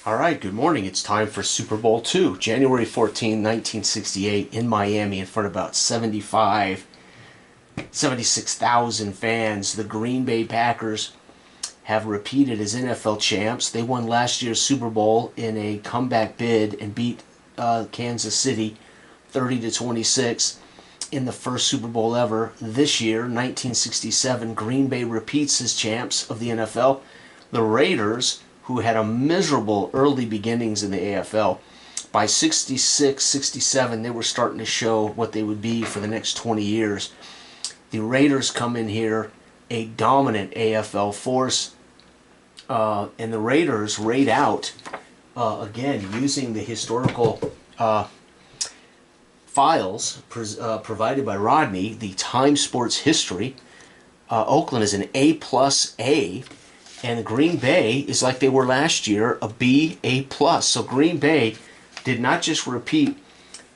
All right, good morning. It's time for Super Bowl II, January 14, 1968, in Miami in front of about 76,000 fans. The Green Bay Packers have repeated as NFL champs. They won last year's Super Bowl in a comeback bid and beat Kansas City 30-26 in the first Super Bowl ever. This year, 1967, Green Bay repeats as champs of the NFL. The Raiders, who had a miserable early beginnings in the AFL, by 66, 67, they were starting to show what they would be for the next 20 years. The Raiders come in here, a dominant AFL force, and the Raiders raid out, again, using the historical files provided by Rodney, the Time Sports History. Oakland is an A+A, and Green Bay is like they were last year, a B, A+. So Green Bay did not just repeat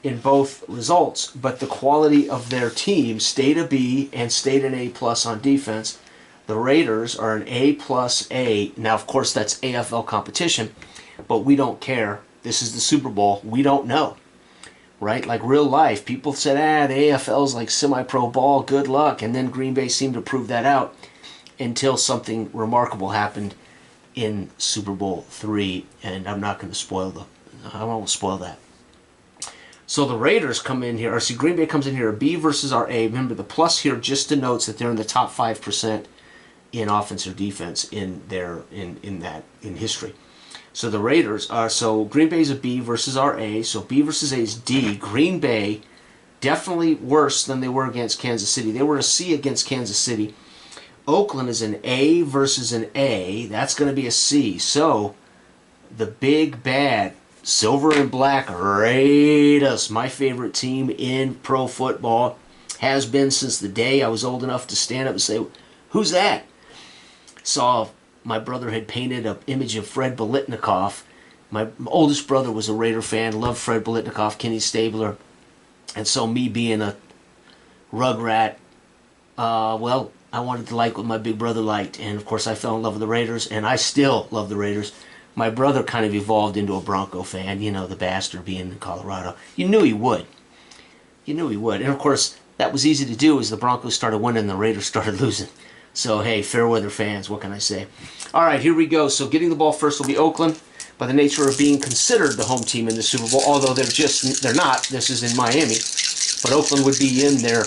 in both results, but the quality of their team stayed a B and stayed an A+ on defense. The Raiders are an A+A. Now, of course, that's AFL competition, but we don't care. This is the Super Bowl. We don't know, right? Like real life, people said, the AFL is like semi-pro ball, good luck. And then Green Bay seemed to prove that out until something remarkable happened in Super Bowl III, and I won't spoil that. So the Raiders come in here, Green Bay comes in here, a B versus our A. Remember, the plus here just denotes that they're in the top 5% in offense or defense in history. So the Raiders are, so Green Bay's a B versus our A, so B versus A is D. Green Bay definitely worse than they were against Kansas City. They were a C against Kansas City. Oakland is an A versus an A. That's going to be a C. So the big bad silver and black Raiders, my favorite team in pro football, has been since the day I was old enough to stand up and say, "Who's that?" Saw my brother had painted an image of Fred Biletnikoff. My oldest brother was a Raider fan, loved Fred Biletnikoff, Kenny Stabler. And so me being a rugrat, I wanted to like what my big brother liked. And, of course, I fell in love with the Raiders, and I still love the Raiders. My brother kind of evolved into a Bronco fan, the bastard being in Colorado. You knew he would. And, of course, that was easy to do as the Broncos started winning and the Raiders started losing. So, hey, fair weather fans, what can I say? All right, here we go. So getting the ball first will be Oakland by the nature of being considered the home team in the Super Bowl, although they're not. This is in Miami. But Oakland would be in there.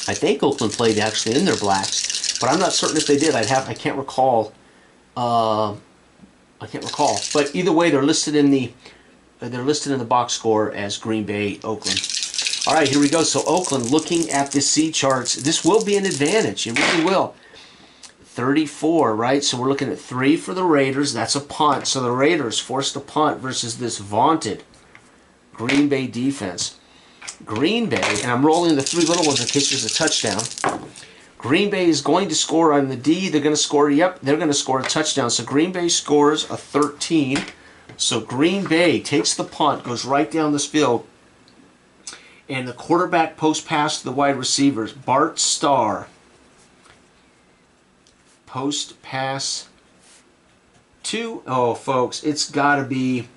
I think Oakland played actually in their blacks, but I'm not certain if they did. I can't recall. But either way, they're listed in the box score as Green Bay, Oakland. All right, here we go. So Oakland, looking at the C charts, this will be an advantage. It really will. 34, right? So we're looking at 3 for the Raiders. That's a punt. So the Raiders forced a punt versus this vaunted Green Bay defense. Green Bay, and I'm rolling the 3 little ones in case there's a touchdown. Green Bay is going to score on the D. They're going to score, they're going to score a touchdown. So Green Bay scores a 13. So Green Bay takes the punt, goes right down this field, and the quarterback post pass to the wide receivers. Bart Starr. Post pass to, folks, it's got to be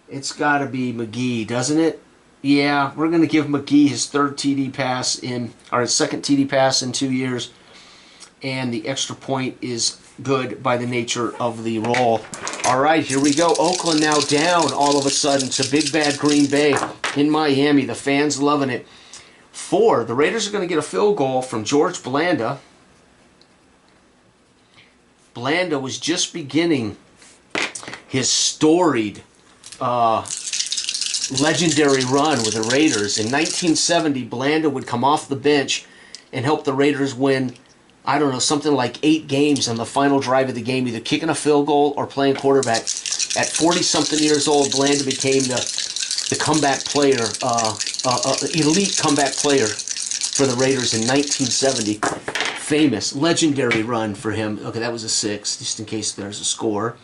McGee, doesn't it? Yeah, we're going to give McGee his second TD pass in 2 years. And the extra point is good by the nature of the roll. All right, here we go. Oakland now down all of a sudden to big bad Green Bay in Miami. The fans loving it. 4, the Raiders are going to get a field goal from George Blanda. Blanda was just beginning his storied legendary run with the Raiders. In 1970, Blanda would come off the bench and help the Raiders win, I don't know, something like 8 games on the final drive of the game, either kicking a field goal or playing quarterback. At 40-something years old, Blanda became the comeback player, elite comeback player for the Raiders in 1970. Famous, legendary run for him. Okay, that was a 6, just in case there's a score.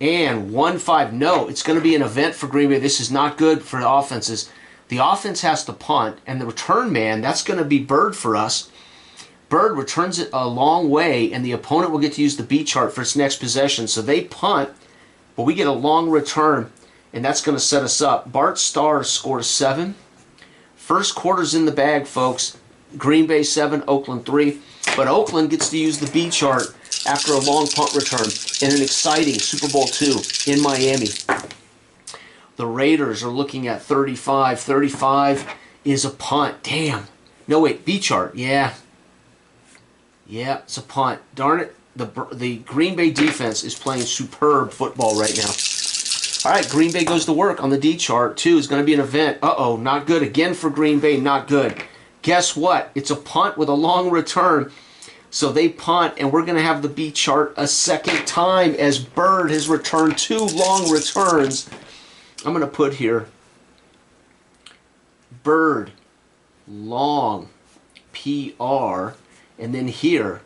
And 1-5. No, it's going to be an event for Green Bay. This is not good for the offenses. The offense has to punt, and the return man, that's going to be Bird for us. Bird returns it a long way, and the opponent will get to use the B chart for its next possession. So they punt But we get a long return, and that's going to set us up. Bart Starr scores 7. First quarter's in the bag, folks. Green Bay 7, Oakland 3. But Oakland gets to use the B chart after a long punt return in an exciting Super Bowl II in Miami. The Raiders are looking at 35. 35 is a punt. Damn. No, wait, B chart. Yeah. Yeah, it's a punt. Darn it. The Green Bay defense is playing superb football right now. All right, Green Bay goes to work on the D chart, too. It's going to be an event. Uh-oh, not good. Again for Green Bay, not good. Guess what? It's a punt with a long return. So they punt, and we're going to have the B chart a second time as Bird has returned 2 long returns. I'm going to put here Bird, long, PR, and then here,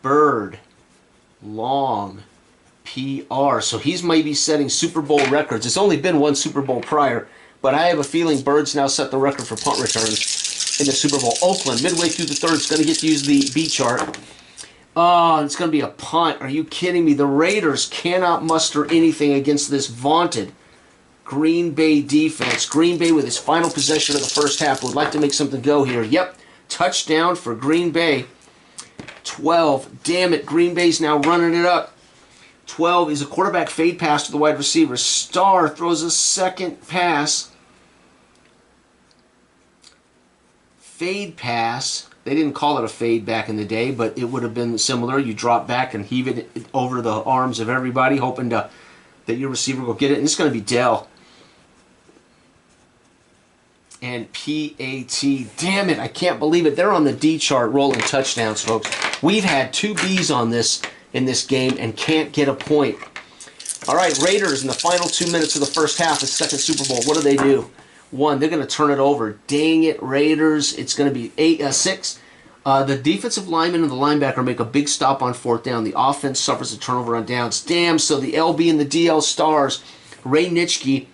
Bird, long, PR. So he's maybe setting Super Bowl records. It's only been 1 Super Bowl prior, but I have a feeling Bird's now set the record for punt returns in the Super Bowl. Oakland, midway through the third, is going to get to use the B chart. Oh, it's going to be a punt. Are you kidding me? The Raiders cannot muster anything against this vaunted Green Bay defense. Green Bay with his final possession of the first half would like to make something go here. Yep, touchdown for Green Bay. 12. Damn it, Green Bay's now running it up. 12 is a quarterback fade pass to the wide receiver. Starr throws a second pass. Fade pass. They didn't call it a fade back in the day, but it would have been similar. You drop back and heave it over the arms of everybody, hoping that your receiver will get it. And it's going to be Dell. And P-A-T. Damn it, I can't believe it. They're on the D chart rolling touchdowns, folks. We've had 2 Bs on this in this game and can't get a point. All right, Raiders in the final 2 minutes of the first half, the second Super Bowl. What do? 1, they're going to turn it over. Dang it, Raiders. It's going to be 6. The defensive lineman and the linebacker make a big stop on 4th down. The offense suffers a turnover on downs. Damn, so the LB and the DL stars, Ray Nitschke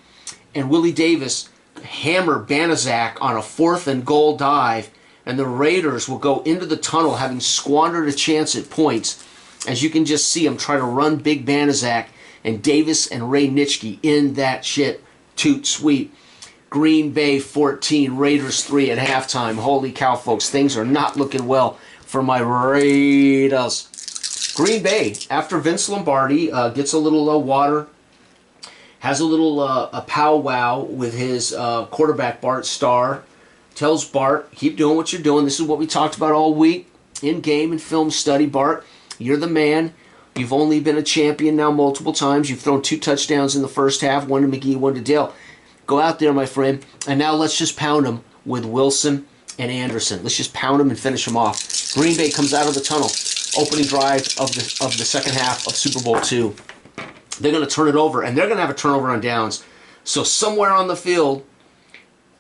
and Willie Davis, hammer Banaszak on a 4th and goal dive, and the Raiders will go into the tunnel having squandered a chance at points. As you can just see, I'm trying to run big Banaszak and Davis and Ray Nitschke in that shit toot sweep. Green Bay 14, Raiders 3 at halftime. Holy cow, folks, things are not looking well for my Raiders. Green Bay, after Vince Lombardi gets a little water, has a little a powwow with his quarterback, Bart Starr, tells Bart, keep doing what you're doing. This is what we talked about all week in game and film study, Bart. You're the man. You've only been a champion now multiple times. You've thrown 2 touchdowns in the first half, 1 to McGee, 1 to Dale. Go out there, my friend, and now let's just pound them with Wilson and Anderson. Let's just pound them and finish them off. Green Bay comes out of the tunnel. Opening drive of the second half of Super Bowl II. They're going to turn it over, and they're going to have a turnover on downs. So somewhere on the field,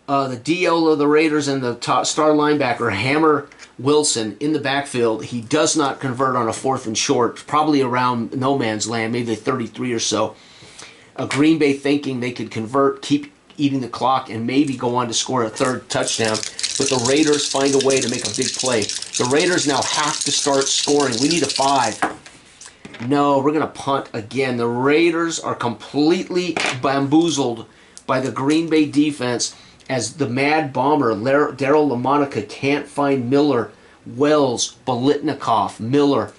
the DL of the Raiders and the top star linebacker hammer Wilson in the backfield. He does not convert on a 4th and short, probably around no man's land, maybe 33 or so. Green Bay thinking they could convert, keep eating the clock, and maybe go on to score a 3rd touchdown. But the Raiders find a way to make a big play. The Raiders now have to start scoring. We need a 5. No, we're going to punt again. The Raiders are completely bamboozled by the Green Bay defense as the Mad Bomber, Daryl LaMonica, can't find Miller, Wells, Bolitnikoff, Miller,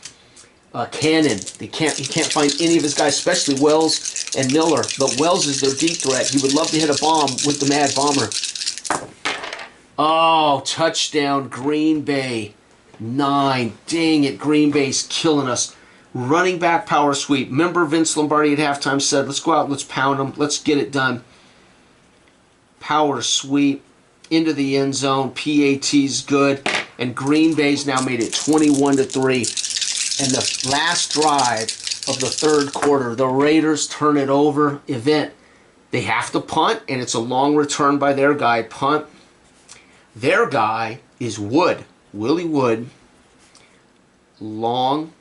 Cannon. He can't find any of his guys, especially Wells and Miller. But Wells is their deep threat. He would love to hit a bomb with the Mad Bomber. Oh, touchdown, Green Bay. 9. Dang it, Green Bay's killing us. Running back power sweep. Remember Vince Lombardi at halftime said, let's go out, let's pound them, let's get it done. Power sweep into the end zone. PAT's good. And Green Bay's now made it 21-3. And the last drive of the 3rd quarter, the Raiders turn it over. Event. They have to punt, and it's a long return by their guy. Punt. Their guy is Wood. Willie Wood. Long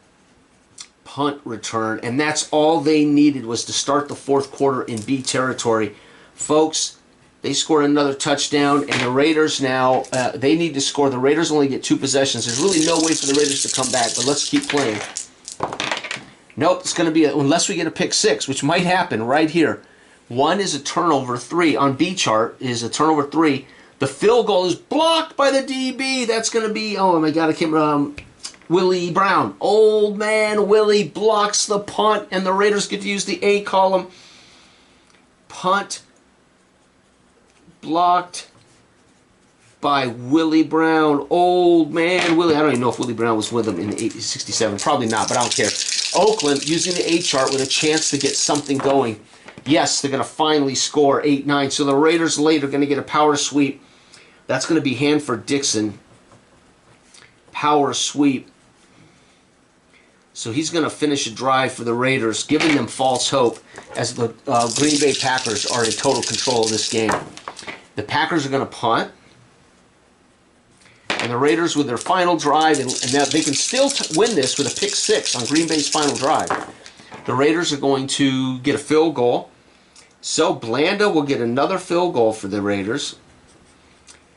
punt return. And that's all they needed was to start the 4th quarter in B territory. Folks, they scored another touchdown, and the Raiders now, they need to score. The Raiders only get 2 possessions. There's really no way for the Raiders to come back, but let's keep playing. Nope, it's going to be, unless we get a pick six, which might happen right here. 1 is a turnover, 3 on B chart is a turnover 3. The field goal is blocked by the DB. That's going to be, oh my God, I can't Willie Brown. Old man Willie blocks the punt, and the Raiders get to use the A column. Punt blocked by Willie Brown. Old man Willie. I don't even know if Willie Brown was with him in 1967. Probably not, but I don't care. Oakland using the A chart with a chance to get something going. Yes, they're going to finally score 8-9. So the Raiders later are going to get a power sweep. That's going to be Hanford-Dixon. Power sweep. So he's going to finish a drive for the Raiders, giving them false hope as the Green Bay Packers are in total control of this game. The Packers are going to punt. And the Raiders with their final drive, and now they can still win this with a pick six on Green Bay's final drive. The Raiders are going to get a field goal. So Blanda will get another field goal for the Raiders.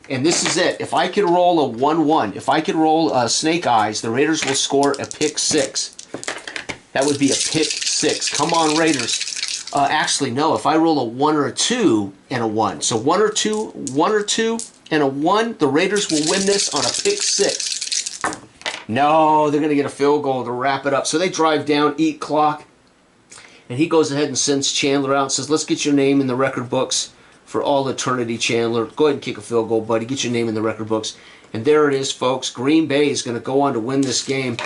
And this is it. If I could roll a 1-1, if I could roll Snake Eyes, the Raiders will score a pick six. That would be a pick six. Come on, Raiders. Actually, no. If I roll a 1 or a 2 and a 1. So 1 or 2, and a 1, the Raiders will win this on a pick six. No, they're going to get a field goal to wrap it up. So they drive down, eat clock. And he goes ahead and sends Chandler out and says, let's get your name in the record books for all eternity, Chandler. Go ahead and kick a field goal, buddy. Get your name in the record books. And there it is, folks. Green Bay is going to go on to win this game.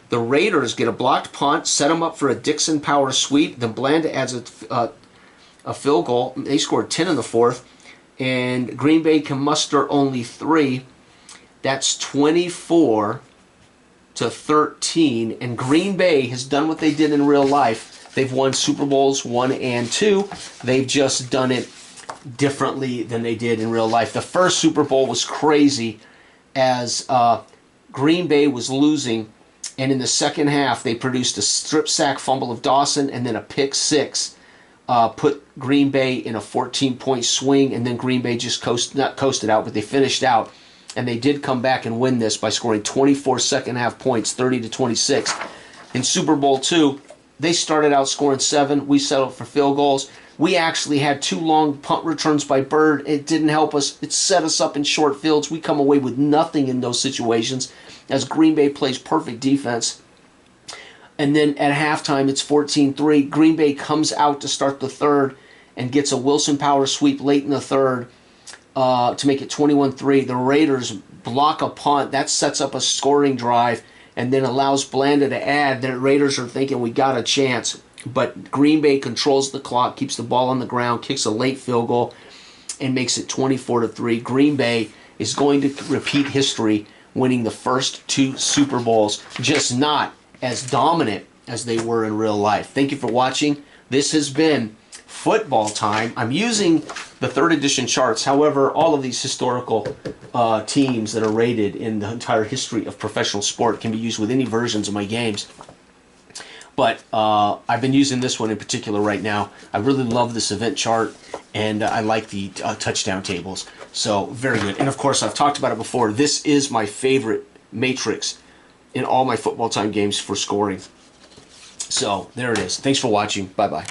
The Raiders get a blocked punt, set them up for a Dixon power sweep. Then Blanda adds a field goal. They scored 10 in the fourth. And Green Bay can muster only 3. That's 24-13. And Green Bay has done what they did in real life. They've won Super Bowls 1 and 2. They've just done it differently than they did in real life. The first Super Bowl was crazy as Green Bay was losing, and in the second half they produced a strip sack fumble of Dawson and then a pick six. Put Green Bay in a 14-point swing, and then Green Bay just not coasted out, but they finished out. And they did come back and win this by scoring 24 second-half points, 30-26. In Super Bowl II, they started out scoring 7. We settled for field goals. We actually had 2 long punt returns by Bird. It didn't help us. It set us up in short fields. We come away with nothing in those situations as Green Bay plays perfect defense. And then at halftime, it's 14-3. Green Bay comes out to start the third and gets a Wilson power sweep late in the third to make it 21-3. The Raiders block a punt. That sets up a scoring drive and then allows Blanda to add. The Raiders are thinking we got a chance. But Green Bay controls the clock, keeps the ball on the ground, kicks a late field goal, and makes it 24-3. Green Bay is going to repeat history, winning the first 2 Super Bowls, just not as dominant as they were in real life. Thank you for watching. This has been Football Time. I'm using the 3rd edition charts. However, all of these historical teams that are rated in the entire history of professional sport can be used with any versions of my games. But I've been using this one in particular right now. I really love this event chart, and I like the touchdown tables. So, very good. And, of course, I've talked about it before. This is my favorite matrix in all my Football Time games for scoring. So, there it is. Thanks for watching. Bye-bye.